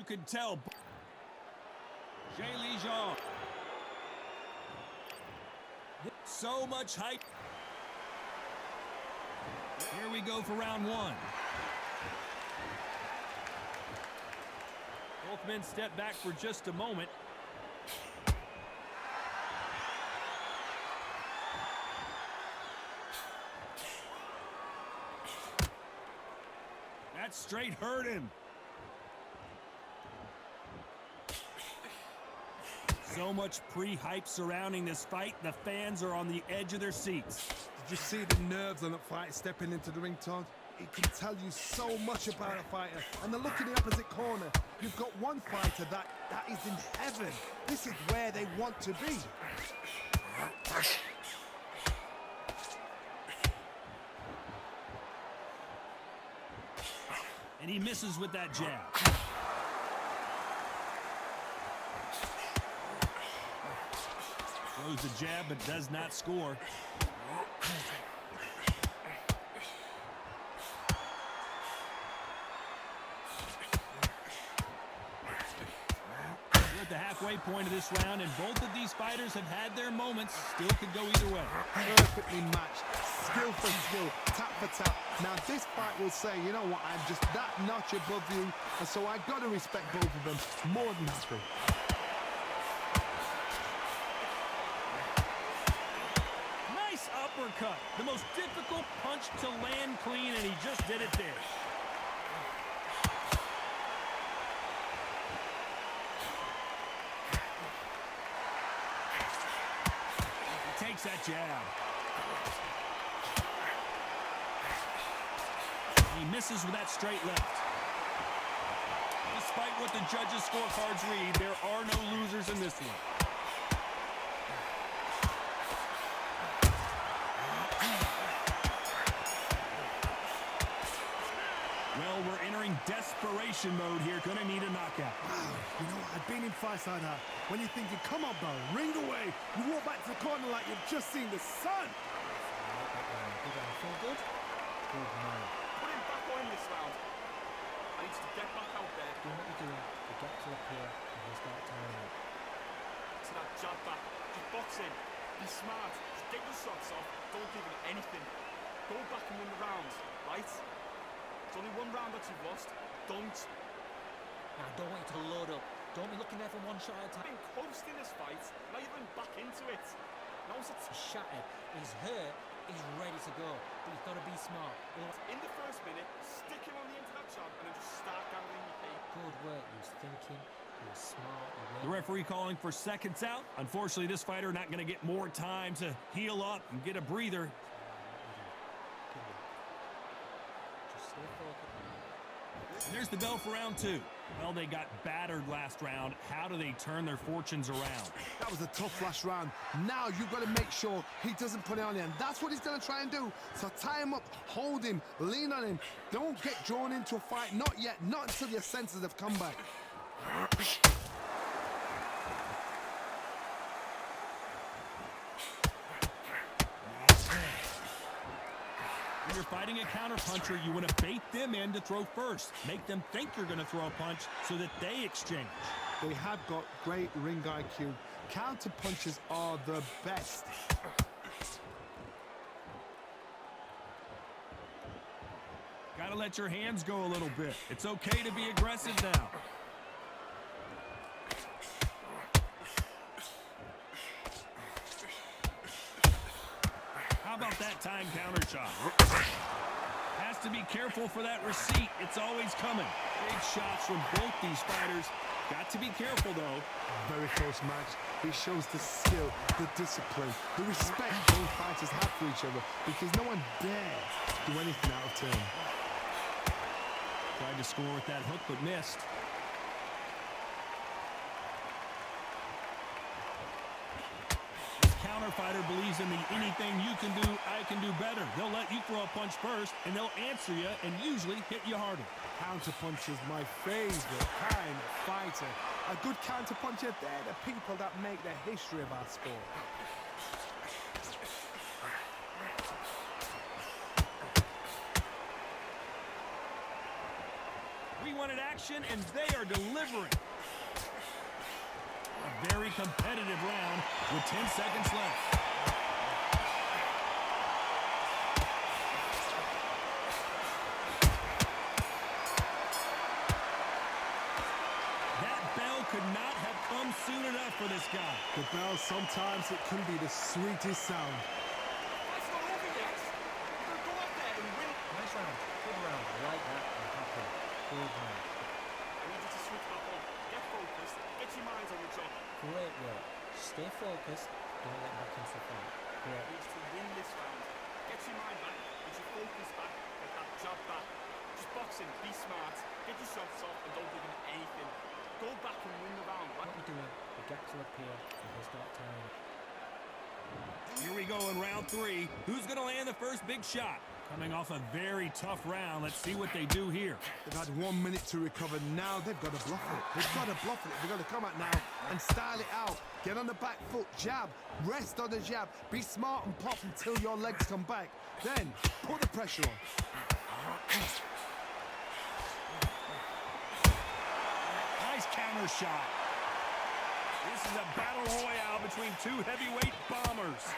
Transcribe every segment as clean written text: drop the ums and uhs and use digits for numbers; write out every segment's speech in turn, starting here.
could tell. ZHANG. So much hype. Here we go for round one. Both men step back for just a moment. That straight hurt him. So much pre-hype surrounding this fight. The fans are on the edge of their seats. Did you see the nerves on that fight stepping into the ring, Todd? It can tell you so much about a fighter. And then look in the opposite corner. You've got one fighter that is in heaven. This is where they want to be. And he misses with that jab. Throws the jab but does not score. We're at the halfway point of this round, and both of these fighters have had their moments. Still could go either way. Perfectly matched. Skill for skill, tap for tap. Now this fight will say, you know what, I'm just that notch above you, and so I got to respect both of them more than happy. Nice uppercut. The most difficult punch to land clean, and he just did it there. He takes that jab. He misses with that straight left. Despite what the judges' scorecards read, there are no losers in this one. Well, we're entering desperation mode here. Gonna need a knockout. Wow, you know, I've been in fights like that. When you're thinking, come on, bro, ring away. You walk back to the corner like you've just seen the sun. Feel good? Good man. Put him back on this round. I need to get back out there. Do what you're doing. You get to up here and you start turning it. To that jab back. Just box in. Be smart. Just get your shots off. Don't give him anything. Go back and win the round, right? It's only one round that you've lost. Don't. Now, I don't want you to load up. Don't be looking there for one shot at a time. You've been close in this fight. Now you've been back into it. Now it's He's shattered. He's hurt. He's ready to go. But you've got to be smart. in the first minute, stick him on the end of that jab and then just start gambling your pay. Good work. He was thinking. He was smart. The referee calling for seconds out. Unfortunately, this fighter not going to get more time to heal up and get a breather. Just stay focused. And there's the bell for round two. Well, they got battered last round. How do they turn their fortunes around? That was a tough last round. Now you've got to make sure he doesn't put it on him. That's what he's going to try and do. So tie him up, hold him, lean on him. Don't get drawn into a fight. Not yet. Not until your senses have come back. When you're fighting a counterpuncher, you want to bait them in to throw first. Make them think you're going to throw a punch so that they exchange. They have got great ring IQ. Counter punches are the best. Got to let your hands go a little bit. It's okay to be aggressive now. How about that time counter shot? Has to be careful for that receipt. It's always coming. Big shots from both these fighters. Got to be careful, though. Very close match. It shows the skill, the discipline, the respect both fighters have for each other, because no one dares do anything out of turn. Tried to score with that hook, but missed. This counter fighter believes in the anything you can do, I can do better. They'll let you throw a punch first, and they'll answer you and usually hit you harder. Counter punch is my favorite kind of fighter. A good counter puncher, they're the people that make the history of our sport. We want one-sided action, and they are delivering. A very competitive round with 10 seconds left. That bell could not have come soon enough for this guy. The bell, sometimes it can be the sweetest sound. It's not over yet. You're going to go out there and win. Nice round. Good round. I like that. I'm happy. Good man. I need you to switch back on. Get focused. Get your minds on the job. Great work. Stay focused. Don't let back into the fight. Great. You need to win this round. Get your mind back. Get your focus back. Get that jab back. Just boxing. Be smart. Get your shots off and don't give him anything. Go back and win the round. What you're doing, the gaps will appear and he'll start tiring. Here we go in round 3. Who's going to land the first big shot? Coming off a very tough round. Let's see what they do here. They've had 1 minute to recover. Now they've got to bluff it. They've got to bluff it. They've got to come out now and style it out. Get on the back foot, jab, rest on the jab. Be smart and pop until your legs come back. Then put the pressure on. Nice counter shot. This is a battle royale between two heavyweight bombers.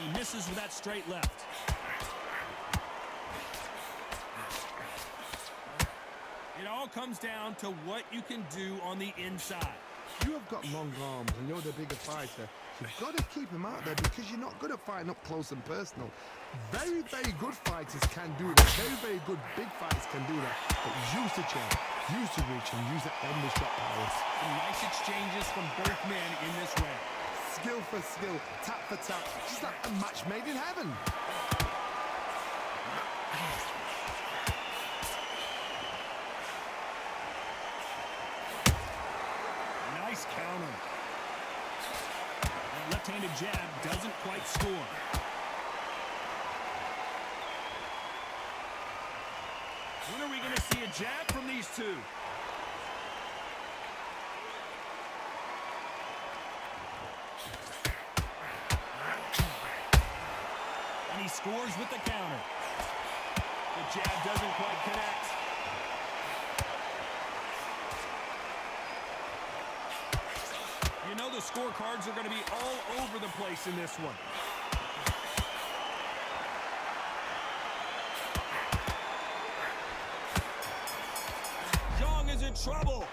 He misses with that straight left. It all comes down to what you can do on the inside. You have got long arms and you're the bigger fighter. You've got to keep him out there because you're not good at fighting up close and personal. Very, very good fighters can do that. Very, very good big fighters can do that. But use the jab, use the reach, and use the on-the-shot powers. Some nice exchanges from both men in this round. Skill for skill, tap for tap, just like a match made in heaven. Nice counter. That left-handed jab doesn't quite score. When are we going to see a jab from these two? And he scores with the counter. The jab doesn't quite connect. You know the scorecards are going to be all over the place in this one. ZHANG is in trouble.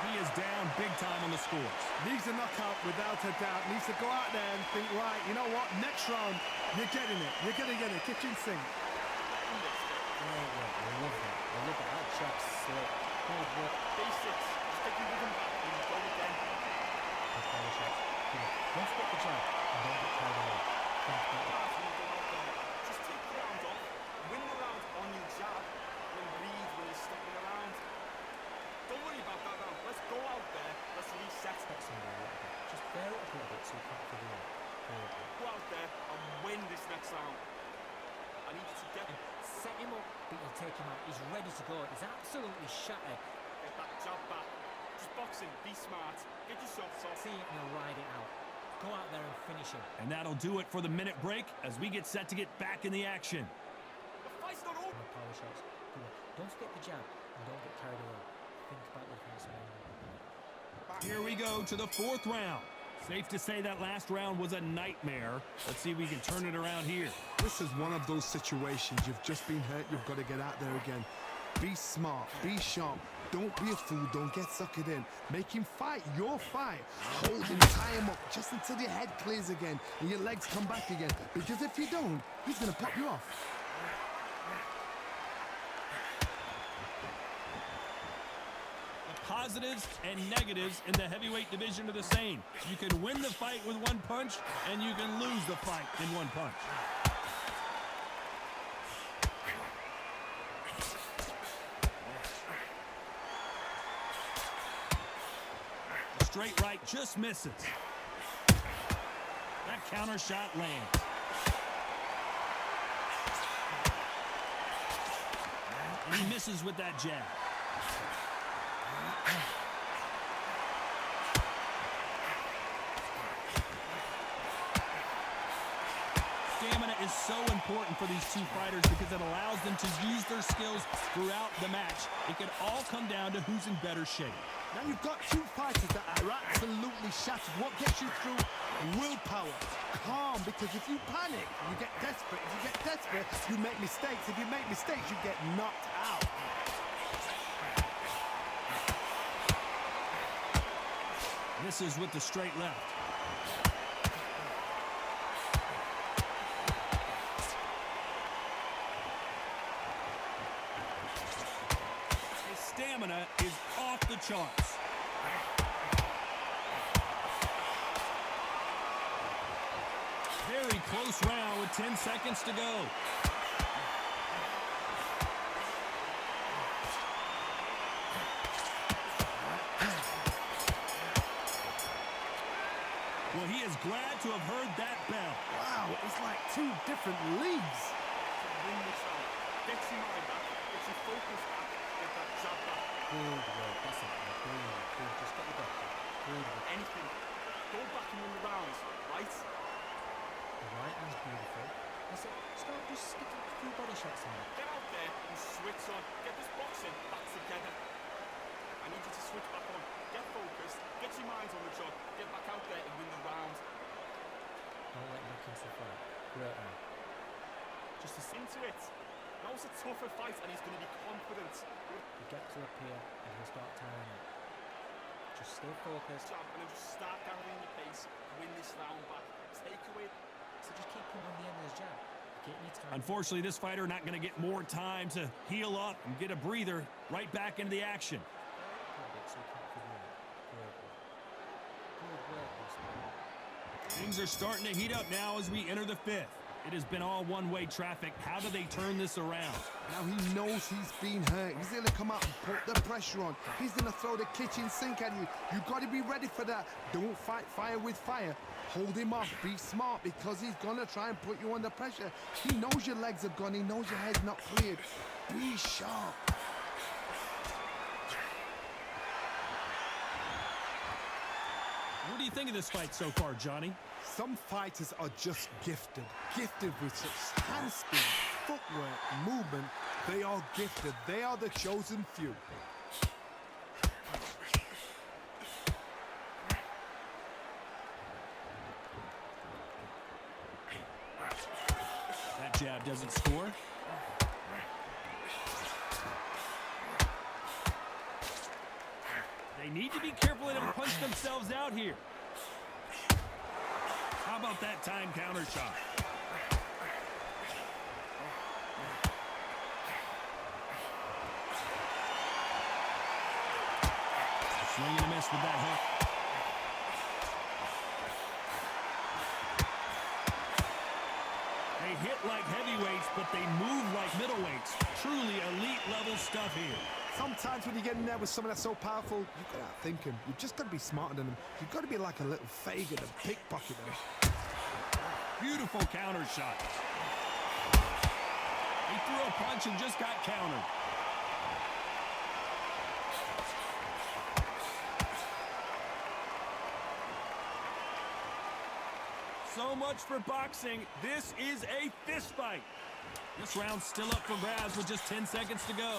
He is down big time on the scores. Needs a knockout without a doubt. Needs to go out there and think, right, you know what, next round, you're getting it. You're going to get it. Kitchen sink. Great work. I love that. I love that. That jab's slick. Good work. Basics. Just take your rhythm back and go again. Good power shots. Good. Don't forget the jab and don't get carried away. Think about it. When you go out there, just take the round off. Win the round on your jab. Then breathe when you're stepping around. Don't worry about that round. Let's go out there. Let's reset. Expect somebody a little bit. Just bear it up a little bit so you can't figure it out. Good. Go out there and win this next round. I need you to get Set him up, but you'll take him out. He's ready to go. He's absolutely shattered. that jab back. Just boxing. Be smart. Get your shots off. See it and he'll ride it out. Go out there and finish him. And that'll do it for the minute break as we get set to get back in the action. The fight's not over. More power shots. Good work. Don't forget the jab and don't get carried away. Think about the defense. Here we go to the 4th round. Safe to say that last round was a nightmare. Let's see if we can turn it around here. This is one of those situations. You've just been hurt. You've got to get out there again. Be smart. Be sharp. Don't be a fool. Don't get suckered in. Make him fight your fight. Hold him, tie him up just until your head clears again and your legs come back again. Because if you don't, he's going to pop you off. The positives and negatives in the heavyweight division are the same. You can win the fight with one punch, and you can lose the fight in one punch. The straight right just misses. That counter shot lands. And he misses with that jab. so important for these two fighters because it allows them to use their skills throughout the match. It can all come down to who's in better shape. Now you've got two fighters that are absolutely shattered. What gets you through? Willpower. Calm, because if you panic, you get desperate. If you get desperate, you make mistakes. If you make mistakes, you get knocked out. Misses with the straight left. His stamina is off the charts. Very close round with 10 seconds to go. Well, he is glad to have heard that bell. Wow, it's like two different leagues. To win this round, get your mind back, get your focus back, get that jab back. Good work. That's it. Good. Just get the doctor. Good work. Anything. Go back and win the rounds, right? The right hand's beautiful. That's it. Start just sticking a few body shots in there. Get out there and switch on. Get this boxing back together. I need you to switch back on. Get focused. Get your minds on the job. Get back out there and win the round. Don't let him back into the fight. Great man. Just into it. That was a tougher fight and he's going to be confident. He'll get to up here and he'll start tiring it. Just stay focused. Jab and then just start gathering your pace. Win this round back. Take away. So just keep putting on the end of his jab. Get any time. Unfortunately, this fighter not going to get more time to heal up and get a breather. Right back into the action. So he can't figure it out. Great work. Good work, Usman. Things are starting to heat up now as we enter the fifth. It has been all one-way traffic. How do they turn this around? Now he knows he's been hurt. He's going to come out and put the pressure on. He's going to throw the kitchen sink at you. You've got to be ready for that. Don't fight fire with fire. Hold him off. Be smart because he's going to try and put you under pressure. He knows your legs are gone. He knows your head's not cleared. Be sharp. What do you think of this fight so far, Johnny? Some fighters are just gifted. Gifted with such hand speed, footwork, movement. They are gifted. They are the chosen few. That jab doesn't score. They need to be careful they don't punch themselves out here. How about that time counter shot? Swing and a miss with that hook. They hit like heavyweights, but they move like middleweights. Truly elite level stuff here. Sometimes when you get in there with someone that's so powerful, you've got to outthink him. You've just got to be smarter than him. You've got to be like a little Fagin and pickpocket him. Beautiful counter shot. He threw a punch and just got countered. So much for boxing. This is a fist fight. This round's still up for grabs with just 10 seconds to go.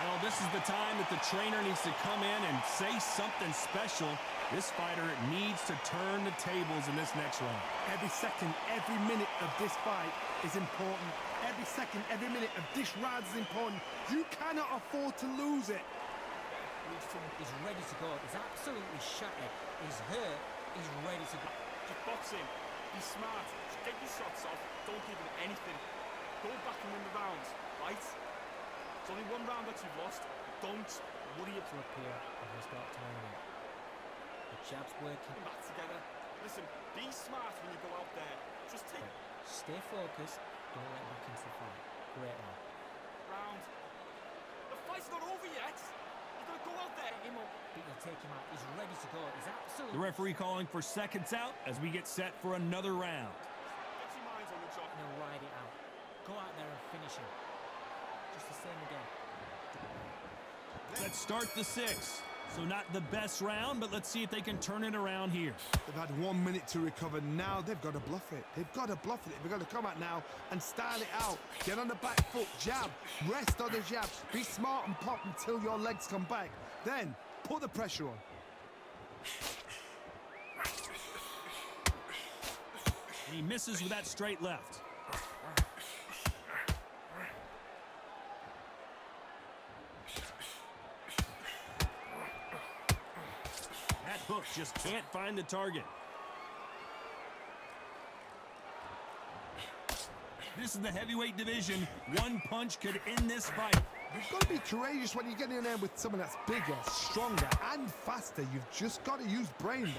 Well, this is the time that the trainer needs to come in and say something special. This fighter needs to turn the tables in this next round. Every second, every minute of this fight is important. Every second, every minute of this round is important. You cannot afford to lose it. He's ready to go. He's absolutely shattered. He's hurt. He's ready to go. Just box in. Be smart. Just get your shots off. Don't give him anything. Go back and win the rounds, right? It's only one round that you've lost. Don't worry To up here and he'll start timing it. The jab's working. back together. Listen, be smart when you go out there. Just take Stay focused. Don't let him back into the fight. Great man. round. The fight's not over yet. You're going to go out there. Him up. But you'll take him out. He's ready to go. He's absolutely. The referee calling for seconds out as we get set for another round. Get your minds on the job. Now ride it out. Go out there and finish him. Just the same again. Let's start the 6th. So not the best round, but let's see if they can turn it around here. They've had 1 minute to recover. Now they've got to bluff it. They've got to bluff it. They've got to come out now and style it out. Get on the back foot, jab, rest on the jab. Be smart and pop until your legs come back. Then put the pressure on. And he misses with that straight left. That hook just can't find the target. This is the heavyweight division. One punch could end this fight. You've got to be courageous when you get in there with someone that's bigger, stronger, and faster. You've just got to use brain then.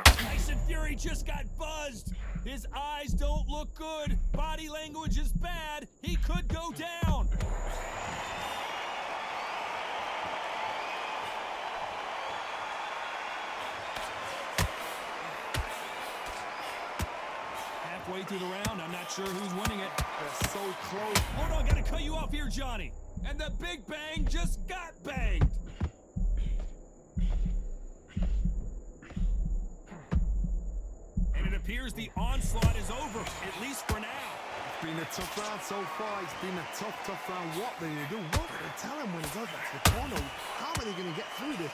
Tyson Fury just got buzzed. His eyes don't look good. Body language is bad. He could go down. Halfway through the round, I'm not sure who's winning it. They're so close. Hold on, gotta cut you off here, Johnny. And the big bang just got banged. And it appears the onslaught is over, at least for now. It's been a tough round so far. It's been a tough round. What are they going to do? What are they tell him when he goes back to the corner? How are they going to get through this?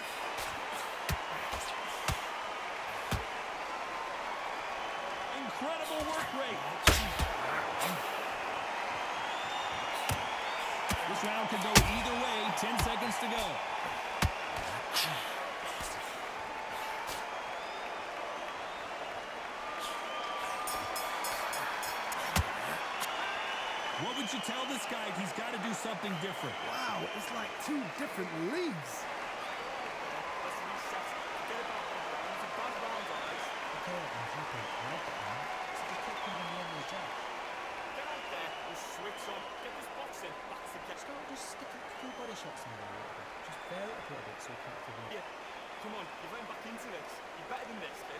Incredible work rate. This round could go either way. 10 seconds to go. What would you tell this guy? He's got to do something different. Wow, it's like two different leagues. Let's reset. Forget about that. It was a bad round, alright? Okay, I'm happy. I like it now. So just keep putting me on your job. Get out there and switch on. Get this boxing back together. Just stick a few body shots in there a little bit. Just bear it up a little bit so you can't feel it. Yeah, come on, you're getting back into this. You're better than this, kid.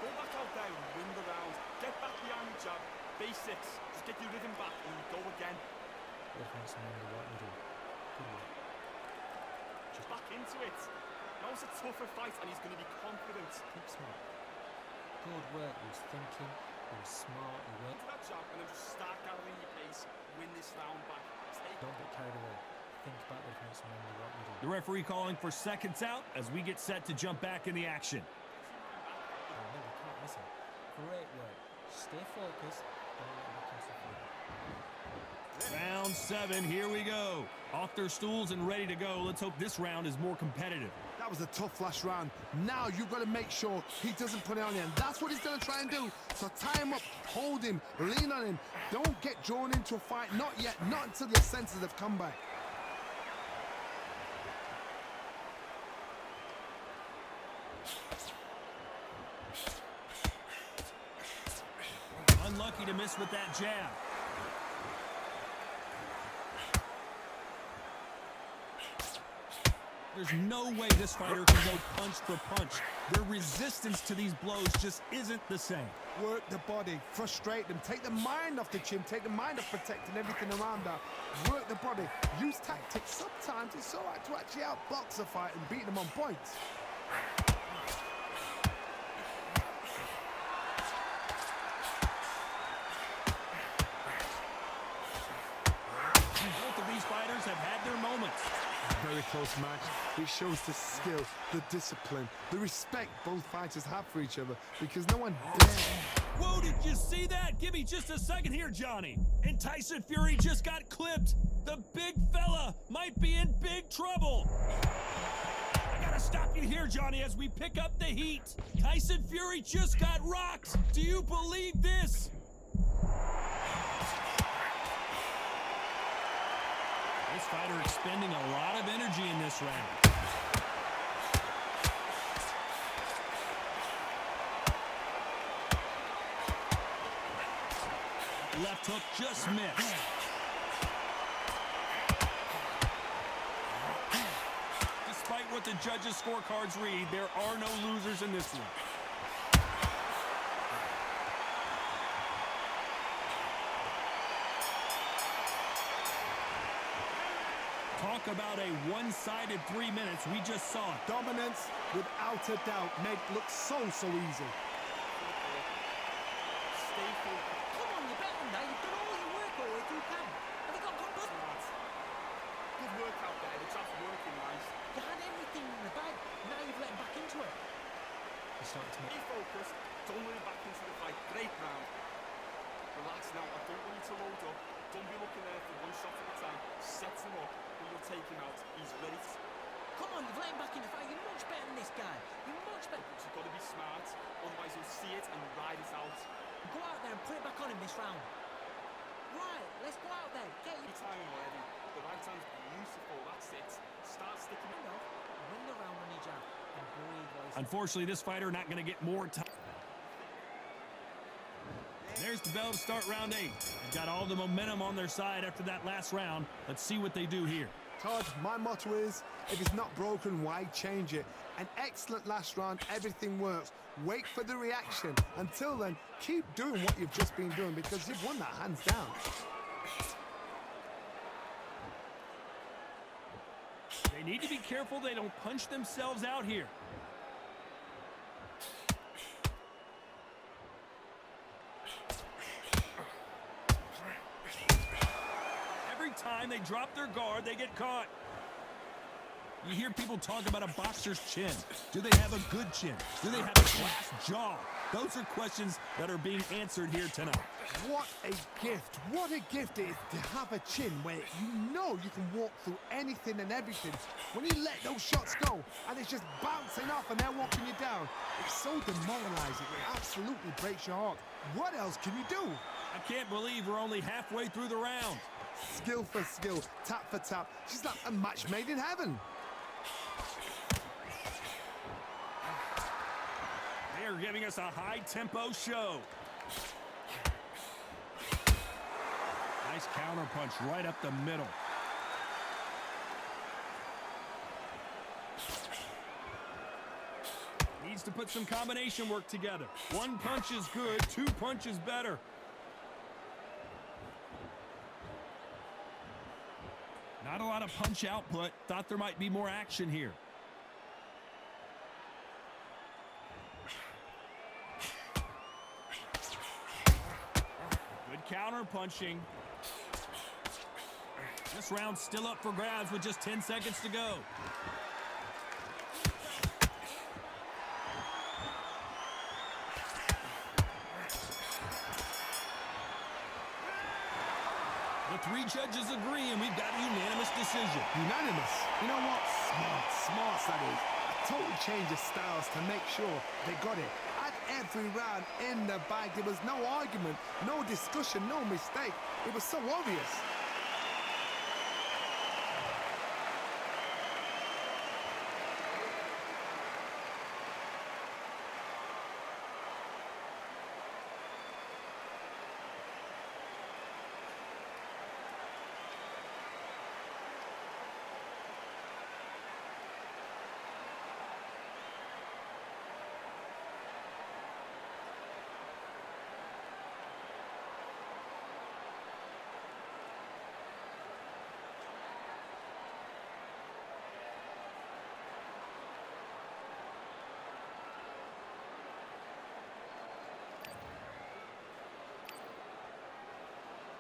Go back out there and win the round. Get back behind the jab. Basics. Just get your rhythm back and go again. Well, thanks, man. What you do. Good work. Just back into it. Now it's a tougher fight and he's going to be confident. Keep smart. Good work. You was thinking. You was smart. You worked. Into that jab and then just start gathering your pace. Win this round back. Take Don't get carried away. Think about the defense and remember what you do. The referee calling for seconds out as we get set to jump back in the action. Oh, no, we can't miss it. Great work. Stay focused. Don't let it cancel for you. Round 7, here we go. Off their stools and ready to go. Let's hope this round is more competitive. That was a tough last round. Now you've got to make sure he doesn't put it on you. And that's what he's going to try and do. So tie him up, hold him, lean on him. Don't get drawn into a fight. Not yet. Not until your senses have come back. Unlucky to miss with that jab. There's no way this fighter can go punch for punch. Their resistance to these blows just isn't the same. Work the body, frustrate them, take the mind off the chin, take the mind off protecting everything around that. Work the body, use tactics. Sometimes it's all right to actually outbox a fight and beat them on points. Both of these fighters have had their moments. Very close match. It shows the skill, the discipline, the respect both fighters have for each other because no one dares. Whoa, did you see that? Give me just a second here, Johnny. And Tyson Fury just got clipped. The big fella might be in big trouble. I gotta stop you here, Johnny, as we pick up the heat. Tyson Fury just got rocked. Do you believe this? This fighter expending a lot of energy in this round. Left hook just missed. Despite what the judges' scorecards read, there are no losers in this one. about a one-sided 3 minutes. We just saw it. Dominance, without a doubt, made look so easy. Stay focused. Come on, you're better than that. You've done all your work all the way through camp. Have you got composite? Smart. Good work out there. The job's working nice. You had everything in the bag. Now you've let him back into it. He's starting to Stay make... focused. Don't let him back into the fight. Great round. Relax now. I don't want you to load up. Don't be looking there for one shot at a time. Set him up and you'll take him out. He's ready to... Come on, you've let him back in the fight. You're much better than this guy. You're much better. But you've got to be smart. Otherwise you'll see it and ride it out. Go out there and put it back on him this round. Right, let's go out there. Get your Your time already. The right hand's beautiful. That's it. Start sticking it off. Win the round on your jab. And breathe, boys. Unfortunately, this fighter not going to get more time. There's the bell to start round 8. They've got all the momentum on their side after that last round. Let's see what they do here. Todd, my motto is, if it's not broken, why change it? An excellent last round, everything works. Wait for the reaction. Until then, keep doing what you've just been doing because you've won that hands down. They need to be careful they don't punch themselves out here. Every time they drop their guard, they get caught. You hear people talk about a boxer's chin. Do they have a good chin? Do they have a glass jaw? Those are questions that are being answered here tonight. What a gift. What a gift it is to have a chin where you know you can walk through anything and everything. When you let those shots go and it's just bouncing off and they're walking you down, it's so demoralizing. It absolutely breaks your heart. What else can you do? I can't believe we're only halfway through the round. Skill for skill, tap for tap. She's like a match made in heaven. They're giving us a high-tempo show. Nice counter punch right up the middle. Needs to put some combination work together. One punch is good, 2 punches better. Not a lot of punch output. Thought there might be more action here. Good counter punching. This round's still up for grabs with just 10 seconds to go. The 3 judges agree, and we've got a unanimous decision. Unanimous. You know what? Smart that is. A total change of styles to make sure they got it. At every round in the bag, there was no argument, no discussion, no mistake. It was so obvious.